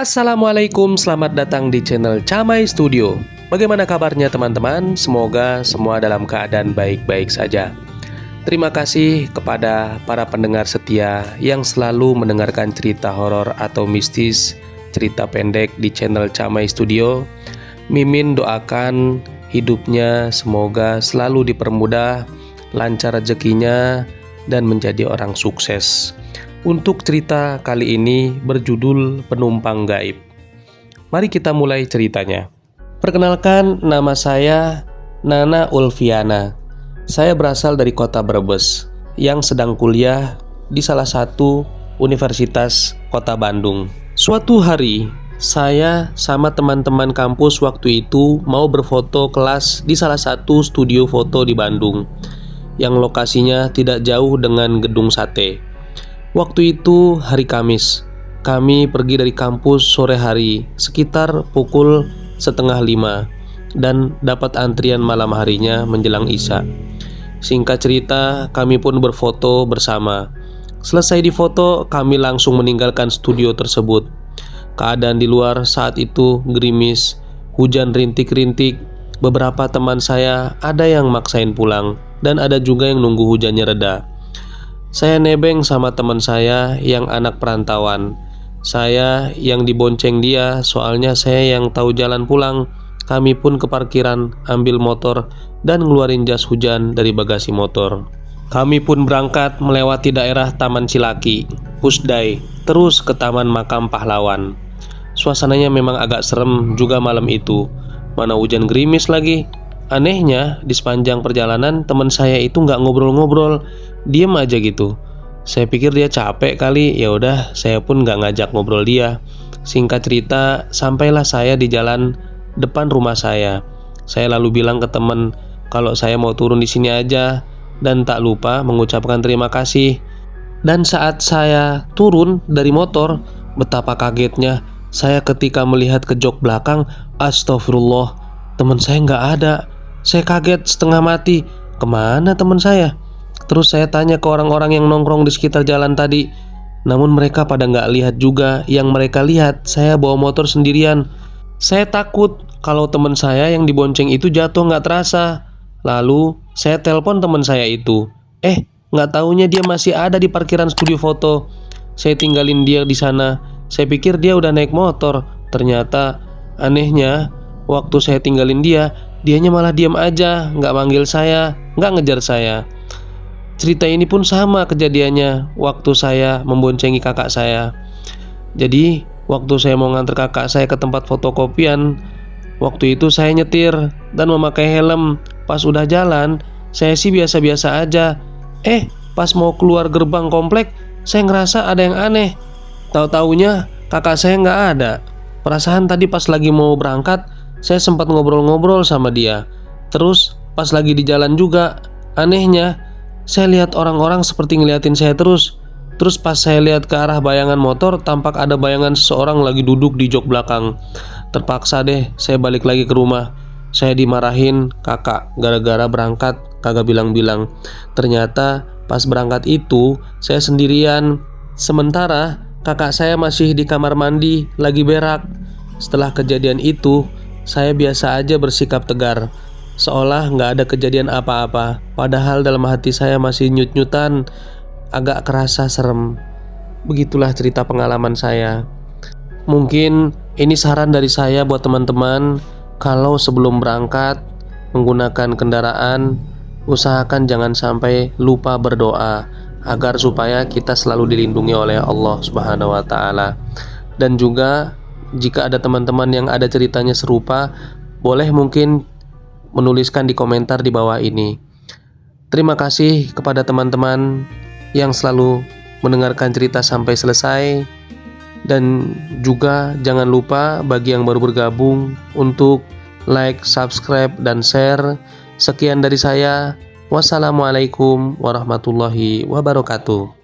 Assalamualaikum, selamat datang di channel Camai Studio. Bagaimana kabarnya teman-teman? Semoga semua dalam keadaan baik-baik saja. Terima kasih kepada para pendengar setia yang selalu mendengarkan cerita horor atau mistis, cerita pendek di channel Camai Studio. Mimin doakan hidupnya semoga selalu dipermudah, lancar rezekinya, dan menjadi orang sukses. Untuk cerita kali ini berjudul Penumpang Gaib. Mari kita mulai ceritanya. Perkenalkan, nama saya Nana Ulfiana. Saya berasal dari kota Brebes yang sedang kuliah di salah satu universitas kota Bandung. Suatu hari, saya sama teman-teman kampus waktu itu mau berfoto kelas di salah satu studio foto di Bandung yang lokasinya tidak jauh dengan gedung sate. Waktu itu hari Kamis. Kami pergi dari kampus sore hari sekitar pukul 4:30 dan dapat antrian malam harinya menjelang Isya. Singkat cerita, kami pun berfoto bersama. Selesai difoto, kami langsung meninggalkan studio tersebut. Keadaan di luar saat itu gerimis, hujan rintik-rintik. Beberapa teman saya ada yang maksain pulang dan ada juga yang nunggu hujannya reda. Saya nebeng sama teman saya yang anak perantauan. Saya yang dibonceng dia, soalnya saya yang tahu jalan pulang. Kami pun ke parkiran, ambil motor dan ngeluarin jas hujan dari bagasi motor. Kami pun berangkat melewati daerah Taman Cilaki, Pusdai, terus ke Taman Makam Pahlawan. Suasananya memang agak serem juga malam itu. Mana hujan gerimis lagi. Anehnya, di sepanjang perjalanan teman saya itu nggak ngobrol-ngobrol, diem aja gitu. Saya pikir dia capek kali, ya udah, saya pun nggak ngajak ngobrol dia. Singkat cerita, sampailah saya di jalan depan rumah saya. Saya lalu bilang ke teman kalau saya mau turun di sini aja dan tak lupa mengucapkan terima kasih. Dan saat saya turun dari motor, betapa kagetnya saya ketika melihat ke jok belakang. Astagfirullah, teman saya nggak ada. Saya kaget setengah mati. Kemana teman saya? Terus saya tanya ke orang-orang yang nongkrong di sekitar jalan tadi. Namun mereka pada nggak lihat juga. Yang mereka lihat, saya bawa motor sendirian. Saya takut kalau teman saya yang dibonceng itu jatuh nggak terasa. Lalu saya telepon teman saya itu. Nggak taunya dia masih ada di parkiran studio foto. Saya tinggalin dia di sana. Saya pikir dia udah naik motor. Ternyata anehnya, waktu saya tinggalin dia, dianya malah diam aja, nggak manggil saya, nggak ngejar saya. Cerita ini pun sama kejadiannya waktu saya memboncengi kakak saya. Jadi waktu saya mau nganter kakak saya ke tempat fotokopian, waktu itu saya nyetir dan memakai helm. Pas udah jalan, saya sih biasa-biasa aja. Pas mau keluar gerbang komplek, saya ngerasa ada yang aneh. Tahu-taunya kakak saya nggak ada. Perasaan tadi pas lagi mau berangkat, saya sempat ngobrol-ngobrol sama dia. Terus pas lagi di jalan juga, anehnya saya lihat orang-orang seperti ngeliatin saya terus. Terus pas saya lihat ke arah bayangan motor, tampak ada bayangan seseorang lagi duduk di jok belakang. Terpaksa deh saya balik lagi ke rumah. Saya dimarahin kakak gara-gara berangkat kagak bilang-bilang. Ternyata pas berangkat itu saya sendirian. Sementara kakak saya masih di kamar mandi lagi berak. Setelah kejadian itu, saya biasa aja bersikap tegar, seolah nggak ada kejadian apa-apa. Padahal dalam hati saya masih nyut-nyutan, agak kerasa serem. Begitulah cerita pengalaman saya. Mungkin ini saran dari saya buat teman-teman. Kalau sebelum berangkat menggunakan kendaraan, usahakan jangan sampai lupa berdoa agar supaya kita selalu dilindungi oleh Allah Subhanahu wa Ta'ala. Dan juga jika ada teman-teman yang ada ceritanya serupa, boleh mungkin menuliskan di komentar di bawah ini. Terima kasih kepada teman-teman yang selalu mendengarkan cerita sampai selesai. Dan juga jangan lupa bagi yang baru bergabung untuk like, subscribe, dan share. Sekian dari saya. Wassalamualaikum warahmatullahi wabarakatuh.